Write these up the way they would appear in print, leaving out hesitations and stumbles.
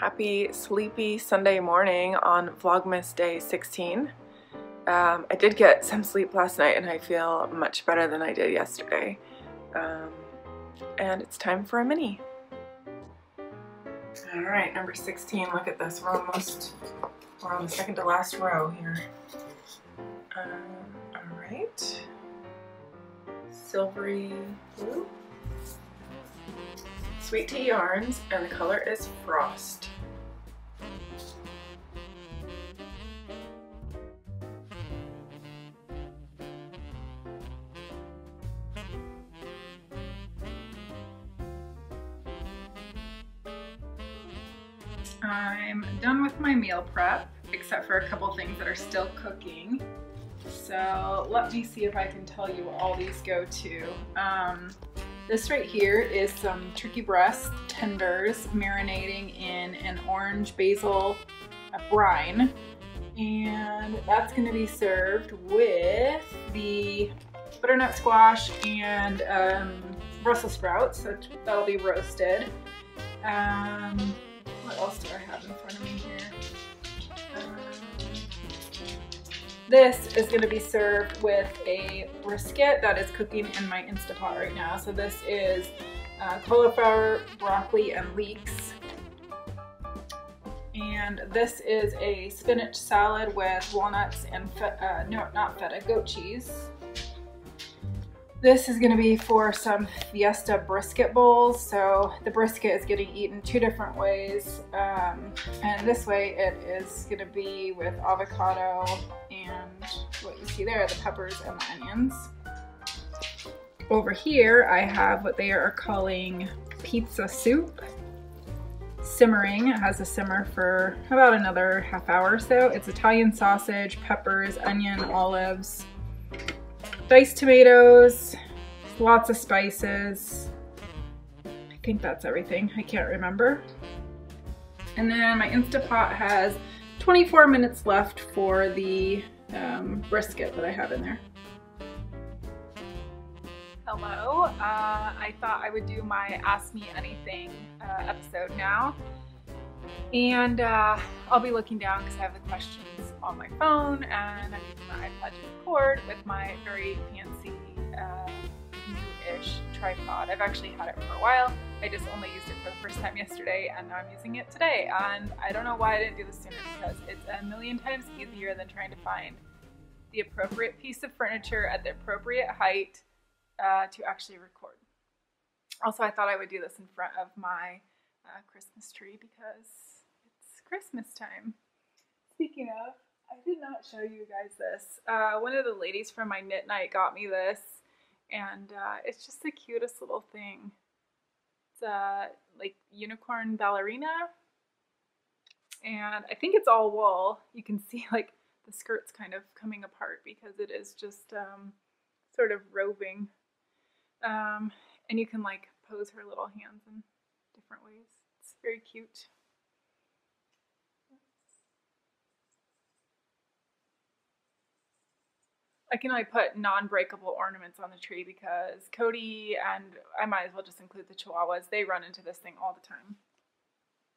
Happy sleepy Sunday morning on Vlogmas day 16. I did get some sleep last night and I feel much better than I did yesterday. And it's time for a mini. Alright, number 16, look at this. We're on the second to last row here. Alright. Silvery blue. Sweet tea yarns, and the color is Frost. I'm done with my meal prep, except for a couple things that are still cooking. So let me see if I can tell you what all these go to. This right here is some turkey breast tenders marinating in an orange basil brine. And that's going to be served with the butternut squash and Brussels sprouts. So that'll be roasted. What else do I have in front of me here? This is going to be served with a brisket that is cooking in my Instapot right now. So this is cauliflower, broccoli, and leeks. And this is a spinach salad with walnuts and goat cheese. This is going to be for some Fiesta brisket bowls. So the brisket is getting eaten two different ways. And this way it is going to be with avocado and what you see there, the peppers and the onions. Over here I have what they are calling pizza soup. Simmering. It has to simmer for about another half hour or so. It's Italian sausage, peppers, onion, olives, diced tomatoes, lots of spices. I think that's everything. I can't remember. And then my Instapot has 24 minutes left for the brisket that I have in there. Hello. I thought I would do my Ask Me Anything episode now. And I'll be looking down because I have the questions on my phone and I'm using my iPad to record with my very fancy new-ish tripod. I've actually had it for a while. I just only used it for the first time yesterday and now I'm using it today. And I don't know why I didn't do this sooner because it's a million times easier than trying to find the appropriate piece of furniture at the appropriate height to actually record. Also, I thought I would do this in front of my Christmas tree because it's Christmas time. Speaking of, I did not show you guys this. One of the ladies from my knit night got me this, and it's just the cutest little thing. It's a like unicorn ballerina, and I think it's all wool. You can see like the skirt's kind of coming apart because it is just sort of roving. And you can like pose her little hands in different ways. It's very cute. I can only put non-breakable ornaments on the tree because Cody and I might as well just include the Chihuahuas. They run into this thing all the time.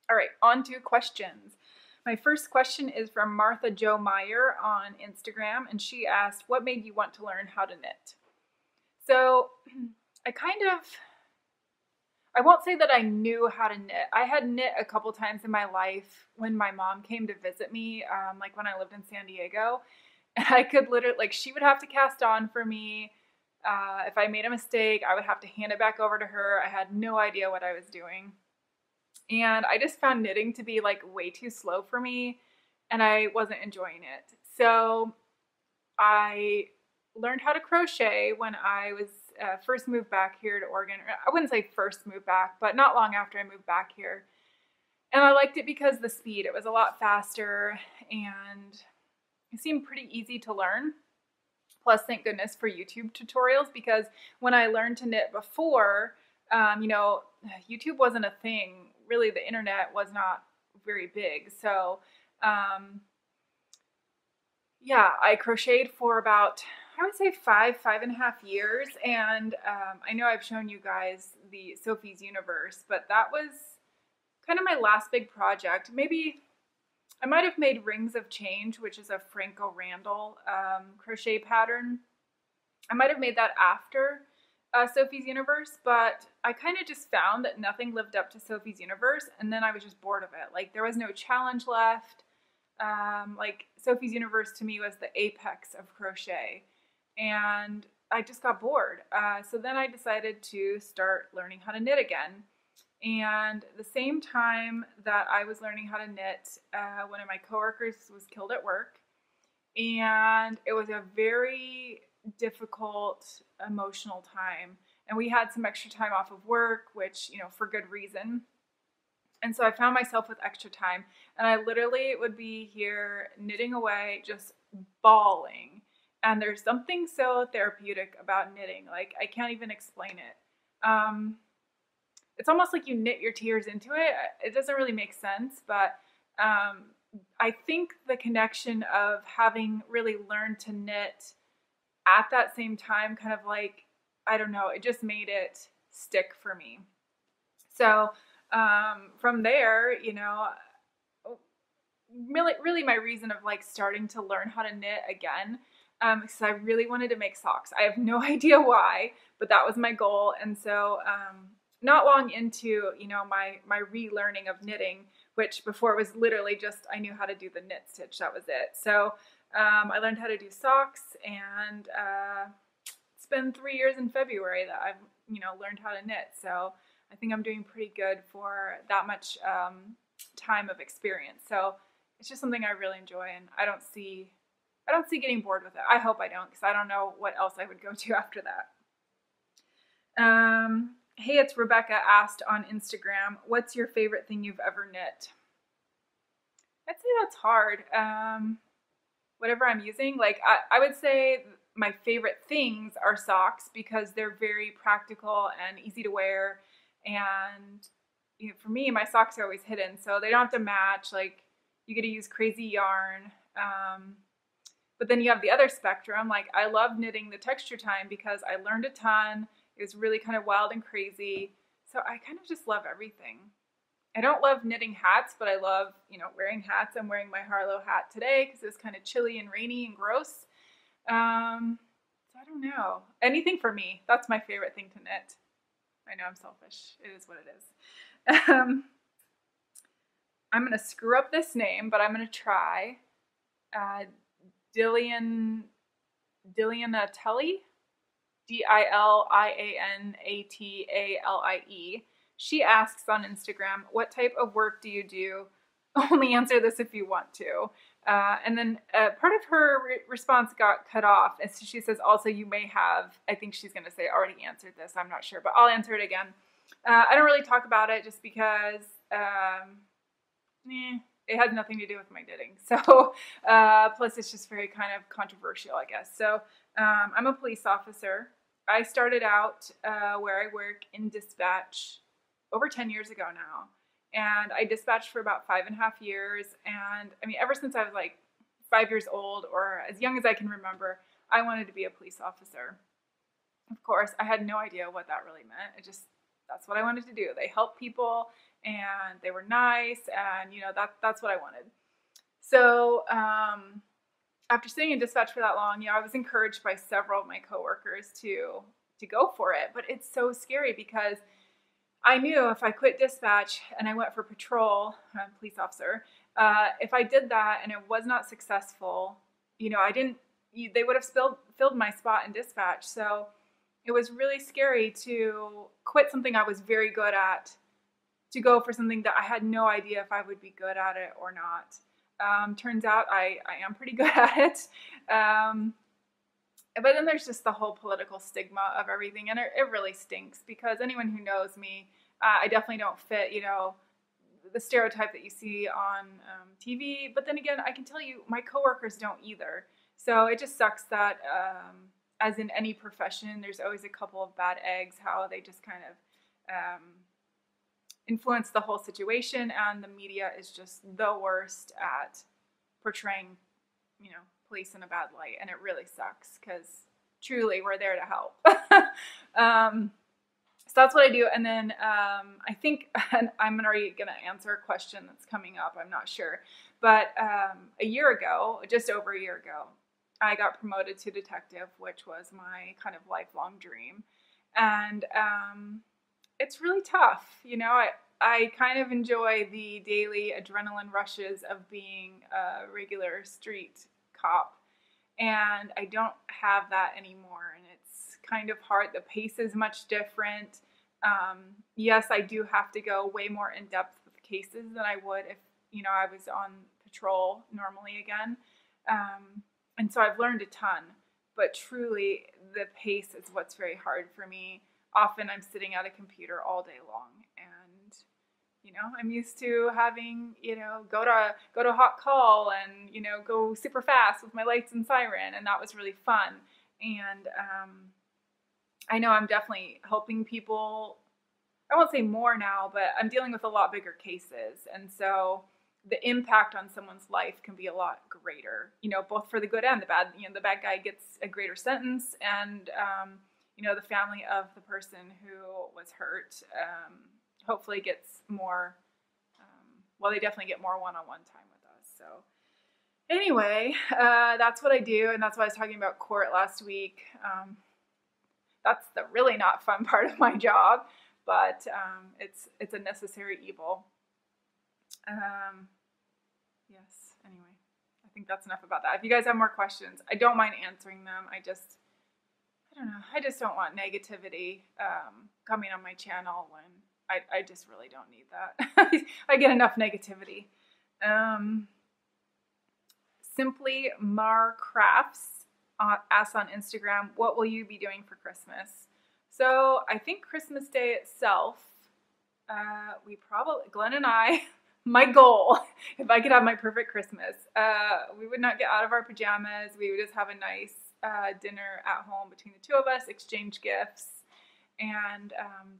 All right, on to questions. My first question is from Martha Jo Meyer on Instagram, and she asked, what made you want to learn how to knit? So I won't say that I knew how to knit. I had knit a couple times in my life when my mom came to visit me, like when I lived in San Diego. And I could literally, like, she would have to cast on for me. If I made a mistake, I would have to hand it back over to her. I had no idea what I was doing. And I just found knitting to be like way too slow for me and I wasn't enjoying it. So I learned how to crochet when I was first moved back here to Oregon. I wouldn't say first moved back, but not long after I moved back here. And I liked it because the speed, it was a lot faster and it seemed pretty easy to learn. Plus, thank goodness for YouTube tutorials because when I learned to knit before, you know, YouTube wasn't a thing. Really, the internet was not very big. So, yeah, I crocheted for about, I would say 5.5 years. And I know I've shown you guys the Sophie's Universe, but that was kind of my last big project. Maybe I might have made Rings of Change, which is a Franco Randall crochet pattern. I might have made that after Sophie's Universe, but I kind of just found that nothing lived up to Sophie's Universe, and then I was just bored of it. Like, there was no challenge left. Like, Sophie's Universe to me was the apex of crochet, and I just got bored. So then I decided to start learning how to knit again. And the same time that I was learning how to knit, one of my coworkers was killed at work, and it was a very difficult emotional time. And we had some extra time off of work, which, you know, for good reason. And so I found myself with extra time, and I literally would be here knitting away, just bawling. And there's something so therapeutic about knitting. Like, I can't even explain it. It's almost like you knit your tears into it. It doesn't really make sense, but I think the connection of having really learned to knit at that same time, kind of like, I don't know, it just made it stick for me. So from there, you know, really my reason of like starting to learn how to knit again, because I really wanted to make socks. I have no idea why, but that was my goal. And so not long into, you know, my relearning of knitting, which before was literally just, I knew how to do the knit stitch. That was it. So I learned how to do socks, and it's been 3 years in February that I've, you know, learned how to knit. So I think I'm doing pretty good for that much time of experience. So it's just something I really enjoy, and I don't see getting bored with it. I hope I don't, because I don't know what else I would go to after that. Hey, it's Rebecca asked on Instagram, what's your favorite thing you've ever knit? I'd say that's hard. Whatever I'm using, like I would say my favorite things are socks, because they're very practical and easy to wear. And you know, for me, my socks are always hidden, so they don't have to match. Like, you get to use crazy yarn. But then you have the other spectrum. Like, I love knitting the Texture Time because I learned a ton. It was really kind of wild and crazy. So I kind of just love everything. I don't love knitting hats, but I love, you know, wearing hats. I'm wearing my Harlow hat today because it's kind of chilly and rainy and gross. So I don't know. Anything for me. That's my favorite thing to knit. I know I'm selfish. It is what it is. I'm going to screw up this name, but I'm going to try. Dilianatelli? Dilianatalie. She asks on Instagram, what type of work do you do? Only answer this if you want to. And then part of her response got cut off. And so she says, also, you may have, I think she's going to say, already answered this. I'm not sure, but I'll answer it again. I don't really talk about it just because it has nothing to do with my knitting. So plus it's just very kind of controversial, I guess. So I'm a police officer. I started out where I work in dispatch over 10 years ago now. And I dispatched for about 5.5 years. And I mean, ever since I was like 5 years old, or as young as I can remember, I wanted to be a police officer. Of course, I had no idea what that really meant. That's what I wanted to do. They helped people, and they were nice, and you know, that's what I wanted. So after sitting in dispatch for that long, you know, I was encouraged by several of my coworkers to go for it. But it's so scary because I knew if I quit dispatch and I went for patrol, I'm a police officer, if I did that and it was not successful, you know, they would have filled my spot in dispatch. So it was really scary to quit something I was very good at to go for something that I had no idea if I would be good at it or not. Turns out I am pretty good at it. But then there's just the whole political stigma of everything, and it really stinks, because anyone who knows me, I definitely don't fit, you know, the stereotype that you see on TV. But then again, I can tell you my coworkers don't either. So it just sucks that, as in any profession, there's always a couple of bad eggs, how they just kind of influence the whole situation, and the media is just the worst at portraying, you know, police in a bad light, and it really sucks, because truly we're there to help. that's what I do. And then I think I'm already going to answer a question that's coming up. I'm not sure. But a year ago, just over a year ago, I got promoted to detective, which was my kind of lifelong dream. And it's really tough. You know, I kind of enjoy the daily adrenaline rushes of being a regular street cop. And I don't have that anymore. And it's kind of hard. The pace is much different. Yes, I do have to go way more in depth with cases than I would if, you know, I was on patrol normally again. And so I've learned a ton, but truly the pace is what's very hard for me. Often I'm sitting at a computer all day long, and you know, I'm used to having, you know, go to a hot call and, you know, go super fast with my lights and siren, and that was really fun. And I know I'm definitely helping people. I won't say more now, but I'm dealing with a lot bigger cases, and so the impact on someone's life can be a lot greater, you know, both for the good and the bad. You know, the bad guy gets a greater sentence, and you know, the family of the person who was hurt hopefully gets more, well, they definitely get more one-on-one time with us. So anyway, that's what I do, and that's why I was talking about court last week. That's the really not fun part of my job, but it's a necessary evil. Yes, anyway, I think that's enough about that. If you guys have more questions, I don't mind answering them. I don't know, I just don't want negativity coming on my channel when I just really don't need that. I get enough negativity. Simply Mar Crafts asks on Instagram, what will you be doing for Christmas? So I think Christmas Day itself, Glenn and I, my goal, if I could have my perfect Christmas, we would not get out of our pajamas. We would just have a nice dinner at home between the two of us, exchange gifts, and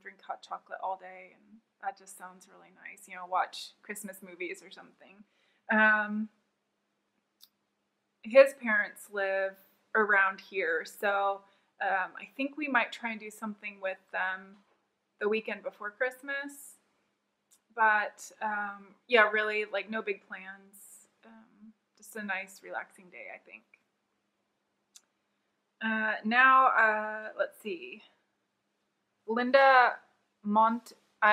drink hot chocolate all day. And that just sounds really nice. You know, watch Christmas movies or something. His parents live around here, so I think we might try and do something with them the weekend before Christmas. But yeah, really, like, no big plans. Just a nice, relaxing day, I think. Now, let's see. Linda I'm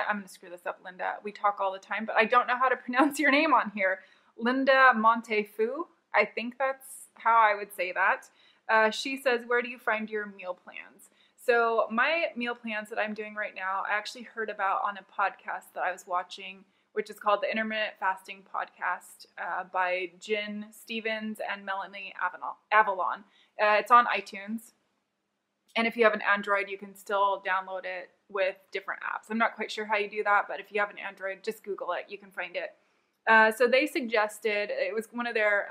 going to screw this up, Linda. We talk all the time, but I don't know how to pronounce your name on here. Linda Montefu. I think that's how I would say that. She says, where do you find your meal plans? So my meal plans that I'm doing right now, I actually heard about on a podcast that I was watching, which is called the Intermittent Fasting Podcast by Jen Stevens and Melanie Avalon. It's on iTunes. And if you have an Android, you can still download it with different apps. I'm not quite sure how you do that, but if you have an Android, just Google it. You can find it. So they suggested, it was one of their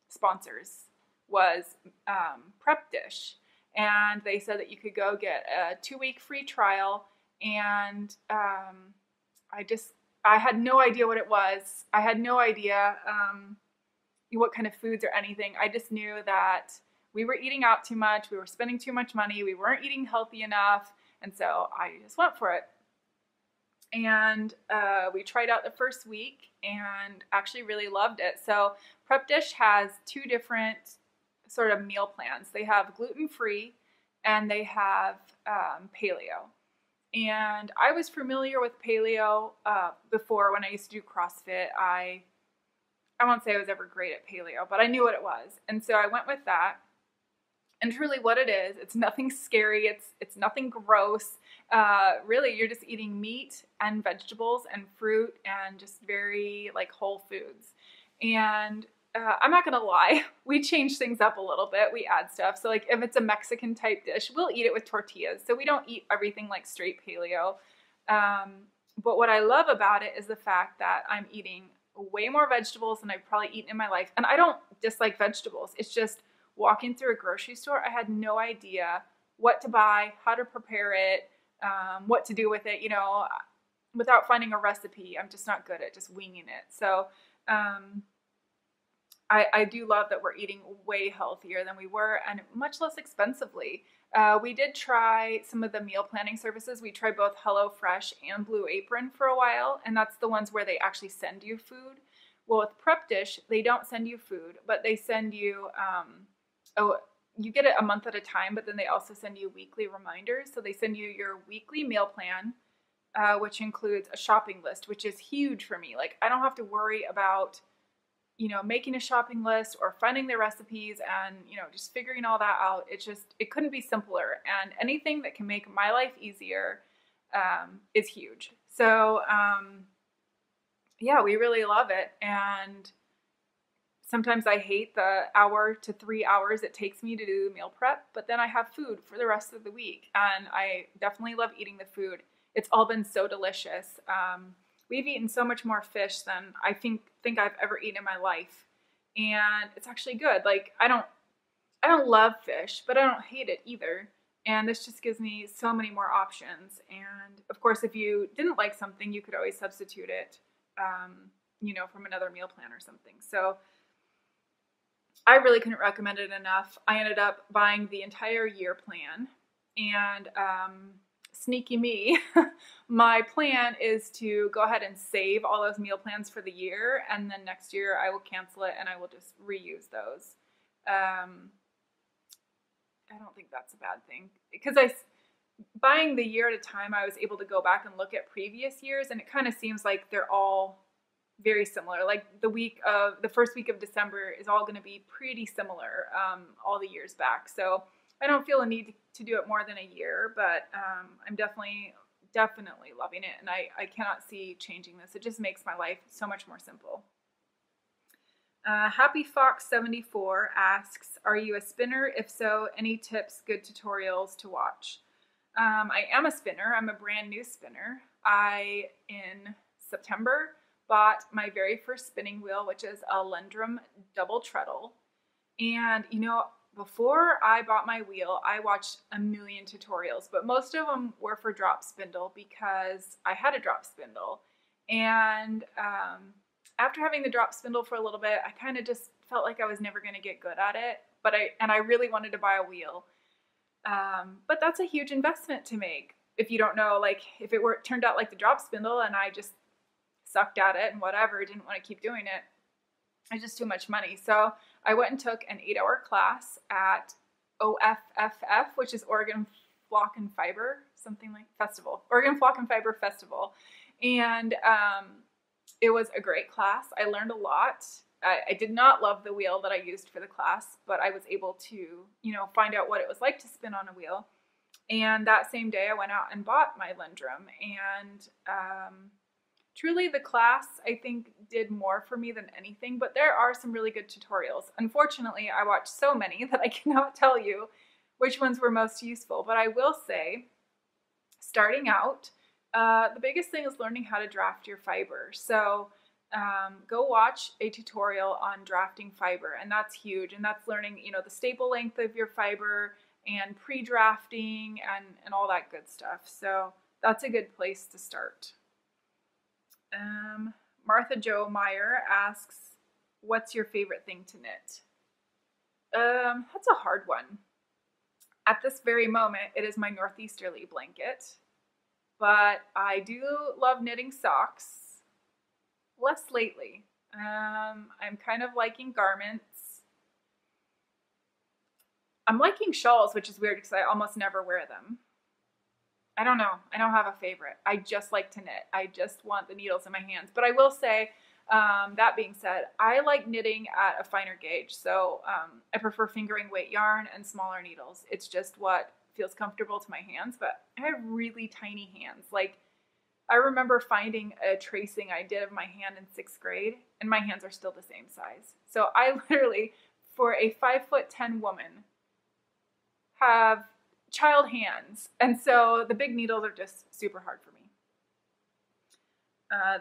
sponsors was Prep Dish. And they said that you could go get a 2-week free trial. And I had no idea what it was. I had no idea what kind of foods or anything. I just knew that we were eating out too much. We were spending too much money. We weren't eating healthy enough. And so I just went for it. And we tried out the first week and actually really loved it. So Prep Dish has 2 different sort of meal plans. They have gluten-free and they have paleo. And I was familiar with paleo before when I used to do CrossFit. I won't say I was ever great at paleo, but I knew what it was. And so I went with that. And truly what it is, it's nothing scary. It's nothing gross. Really, you're just eating meat and vegetables and fruit and just very like whole foods. And I'm not going to lie, we change things up a little bit. We add stuff. So like if it's a Mexican type dish, we'll eat it with tortillas. So we don't eat everything like straight paleo. But what I love about it is the fact that I'm eating way more vegetables than I've probably eaten in my life. And I don't dislike vegetables. It's just walking through a grocery store, I had no idea what to buy, how to prepare it, what to do with it, you know, without finding a recipe. I'm just not good at just winging it. So I do love that we're eating way healthier than we were and much less expensively. We did try some of the meal planning services. We tried both HelloFresh and Blue Apron for a while, and that's the ones where they actually send you food. Well, with Prep Dish, they don't send you food, but they send you, you get it a month at a time, but then they also send you weekly reminders. So they send you your weekly meal plan, which includes a shopping list, which is huge for me. Like, I don't have to worry about, making a shopping list or finding the recipes and, just figuring all that out. It couldn't be simpler. And anything that can make my life easier is huge. So, yeah, we really love it. And sometimes I hate the hour to 3 hours it takes me to do meal prep, but then I have food for the rest of the week. And I definitely love eating the food. It's all been so delicious. We've eaten so much more fish than I think I've ever eaten in my life. And it's actually good. Like, I don't love fish, but I don't hate it either. And this just gives me so many more options. And of course, if you didn't like something, you could always substitute it, from another meal plan or something. So I really couldn't recommend it enough. I ended up buying the entire year plan, and sneaky me, my plan is to go ahead and save all those meal plans for the year, and then next year I will cancel it and I will just reuse those. I don't think that's a bad thing, because buying the year at a time, I was able to go back and look at previous years, and it kind of seems like they're all very similar. Like the first week of December is all going to be pretty similar all the years back. So I don't feel a need to do it more than a year, but I'm definitely loving it, and I cannot see changing this. It just makes my life so much more simple. Happy Fox 74 asks, are you a spinner? If so, any tips, good tutorials to watch? I am a spinner. I'm a brand new spinner. In September, bought my very first spinning wheel, which is a Lendrum double treadle. And, before I bought my wheel, I watched a million tutorials, but most of them were for drop spindle because I had a drop spindle. And after having the drop spindle for a little bit, I kind of just felt like I was never going to get good at it. But I really wanted to buy a wheel. But that's a huge investment to make. If you don't know, like, if it turned out like the drop spindle and I just sucked at it and whatever, didn't want to keep doing it, it's just too much money. So I went and took an 8-hour class at OFFF, which is Oregon Flock and Fiber, Oregon Flock and Fiber Festival. And it was a great class. I learned a lot. I did not love the wheel that I used for the class, but I was able to, find out what it was like to spin on a wheel. And that same day I went out and bought my Lendrum, and truly the class, I think, did more for me than anything, but there are some really good tutorials. Unfortunately, I watched so many that I cannot tell you which ones were most useful, but I will say, starting out, the biggest thing is learning how to draft your fiber. So go watch a tutorial on drafting fiber, and that's huge. And that's learning, the staple length of your fiber and pre-drafting and all that good stuff. So that's a good place to start. Martha Jo Meyer asks, what's your favorite thing to knit? That's a hard one. At this very moment, it is my northeasterly blanket, but I do love knitting socks. Less lately. I'm kind of liking garments. I'm liking shawls, which is weird because I almost never wear them. I don't know. I don't have a favorite. I just like to knit. I just want the needles in my hands. But I will say, that being said, I like knitting at a finer gauge. So I prefer fingering weight yarn and smaller needles. It's just what feels comfortable to my hands. But I have really tiny hands. Like, I remember finding a tracing I did of my hand in 6th grade, and my hands are still the same size. So I literally, for a 5'10" woman, have child hands. And so the big needles are just super hard for me.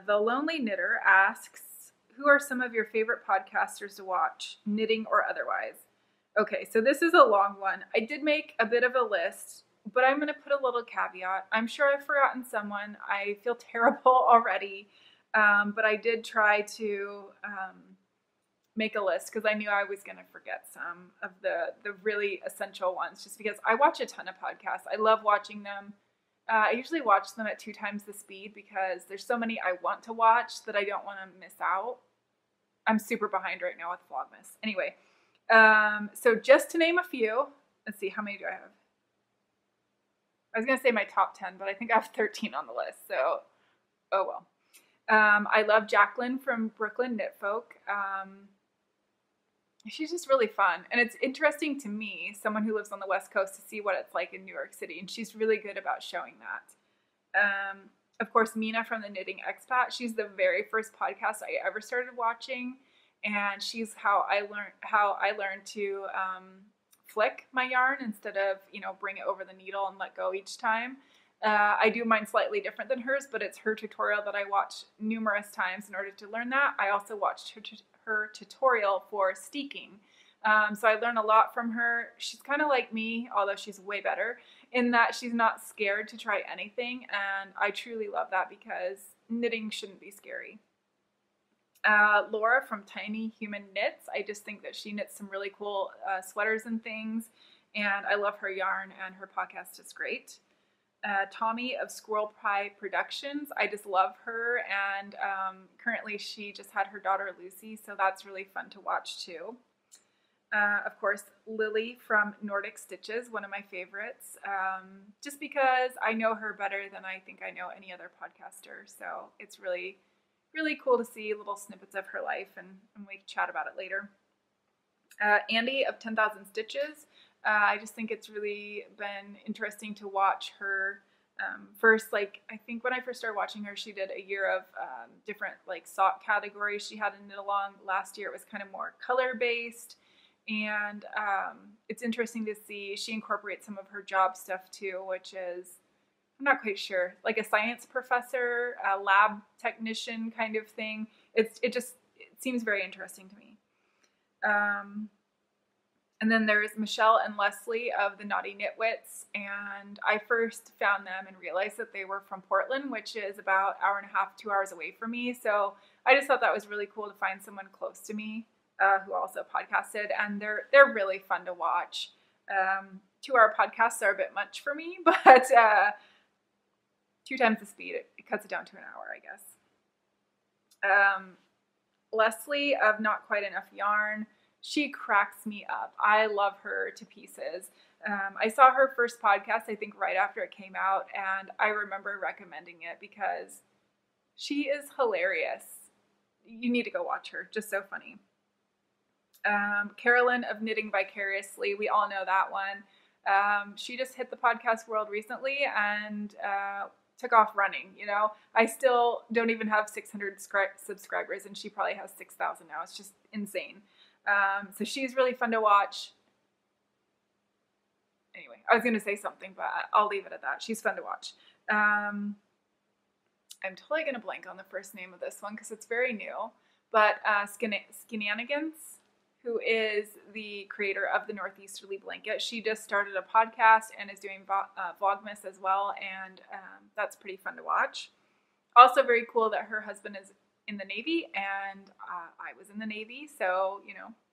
The Lonely Knitter asks, who are some of your favorite podcasters to watch, knitting or otherwise? Okay, so this is a long one. I did make a bit of a list, but I'm going to put a little caveat. I'm sure I've forgotten someone. I feel terrible already, but I did try to make a list because I knew I was going to forget some of the really essential ones just because I watch a ton of podcasts. I love watching them. I usually watch them at 2 times the speed because there's so many I want to watch that I don't want to miss out. I'm super behind right now with Vlogmas. Anyway, so just to name a few, let's see, how many do I have? I was going to say my top 10, but I think I have 13 on the list. So, oh well. I love Jacqueline from Brooklyn Knit Folk. She's just really fun. And it's interesting to me, someone who lives on the West Coast, to see what it's like in New York City. And she's really good about showing that. Of course, Mina from the Knitting Expat. She's the very first podcast I ever started watching. And she's how I learned to flick my yarn instead of, bring it over the needle and let go each time. I do mine slightly different than hers, but it's her tutorial that I watched numerous times in order to learn that. I also watched her tutorial for steeking. So I learned a lot from her. She's kind of like me, although she's way better, in that she's not scared to try anything. And I truly love that because knitting shouldn't be scary. Laura from Tiny Human Knits. I just think that she knits some really cool sweaters and things. And I love her yarn, and her podcast is great. Tommy of Squirrel Pie Productions. I just love her, and currently she just had her daughter Lucy, so that's really fun to watch too. Of course, Lily from Nordic Stitches, one of my favorites, just because I know her better than I think I know any other podcaster, so it's really, really cool to see little snippets of her life, and we can chat about it later. Andy of 10,000 Stitches. I just think it's really been interesting to watch her first, like, I think when I first started watching her, she did a year of different, like, sock categories she had in Knit Along. Last year it was kind of more color-based, and it's interesting to see she incorporates some of her job stuff too, which is, I'm not quite sure, like a science professor, a lab technician kind of thing. It seems very interesting to me. And then there's Michelle and Leslie of the Naughty Knitwits, and I first found them and realized that they were from Portland, which is about an hour and a half, 2 hours away from me. So I just thought that was really cool to find someone close to me who also podcasted, and they're really fun to watch. 2-hour podcasts are a bit much for me, but 2 times the speed, it cuts it down to an hour, I guess. Leslie of Not Quite Enough Yarn. She cracks me up. I love her to pieces. I saw her first podcast, I think, right after it came out, and I remember recommending it because she is hilarious. You need to go watch her. Just so funny. Carolyn of Knitting Vicariously. We all know that one. She just hit the podcast world recently and took off running. I still don't even have 600 subscribers, and she probably has 6,000 now. It's just insane. So she's really fun to watch. Anyway, I was going to say something, but I'll leave it at that. She's fun to watch. I'm totally going to blank on the first name of this one because it's very new. But Skinanigans, who is the creator of the Northeasterly Blanket, she just started a podcast and is doing Vlogmas as well, and that's pretty fun to watch. Also very cool that her husband is in the Navy, and I was in the Navy, so,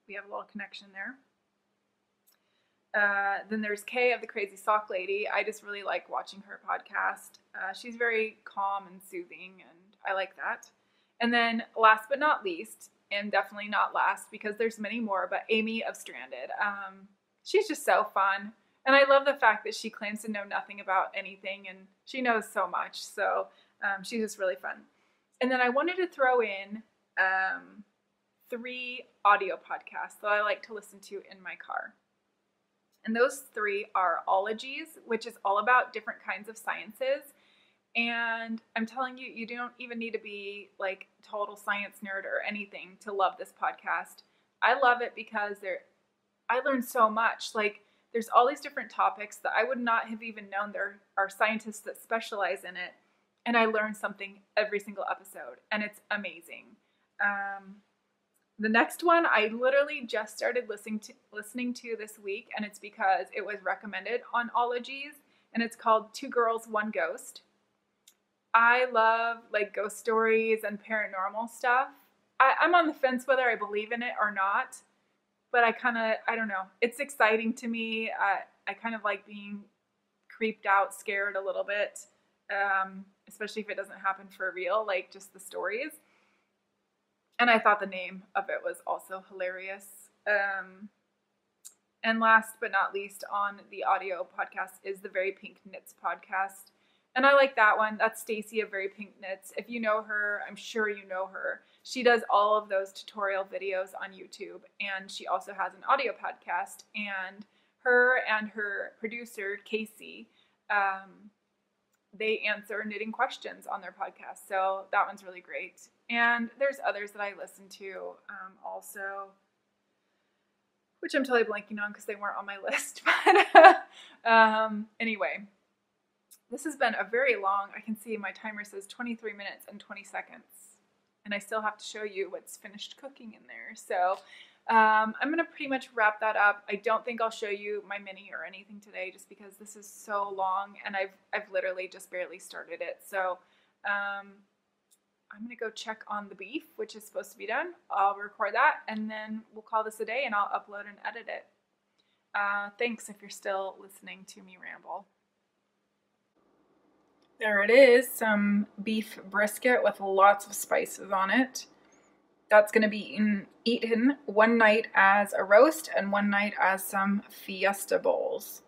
we have a little connection there. Then there's Kay of the Crazy Sock Lady. I just really like watching her podcast. She's very calm and soothing, and I like that. And then last but not least, and definitely not last because there's many more, but Amy of Stranded. She's just so fun, and I love the fact that she claims to know nothing about anything, and she knows so much, so she's just really fun. And then I wanted to throw in 3 audio podcasts that I like to listen to in my car. And those 3 are Ologies, which is all about different kinds of sciences. And I'm telling you, you don't even need to be like total science nerd or anything to love this podcast. I love it because I learned so much. Like, there's all these different topics that I would not have even known there are scientists that specialize in it. And I learned something every single episode, and it's amazing. The next one I literally just started listening to this week, and it's because it was recommended on Ologies, and it's called 2 Girls, 1 Ghost. I love like ghost stories and paranormal stuff, I'm on the fence whether I believe in it or not, but I don't know. It's exciting to me. I kind of like being creeped out, scared a little bit, especially if it doesn't happen for real, like just the stories. And I thought the name of it was also hilarious. And last but not least on the audio podcast is the Very Pink Knits podcast. And I like that one. That's Stacy of Very Pink Knits. If you know her, I'm sure you know her. She does all of those tutorial videos on YouTube, and she also has an audio podcast. And her producer, Casey, they answer knitting questions on their podcast. So that one's really great. And there's others that I listen to also, which I'm totally blanking on because they weren't on my list. But anyway, this has been a very long, I can see my timer says 23 minutes and 20 seconds. And I still have to show you what's finished cooking in there. So I'm going to pretty much wrap that up. I don't think I'll show you my mini or anything today just because this is so long and I've literally just barely started it. So I'm going to go check on the beef, which is supposed to be done. I'll record that and then we'll call this a day and I'll upload and edit it. Thanks if you're still listening to me ramble. There it is, some beef brisket with lots of spices on it. That's going to be eaten one night as a roast and one night as some fiesta bowls.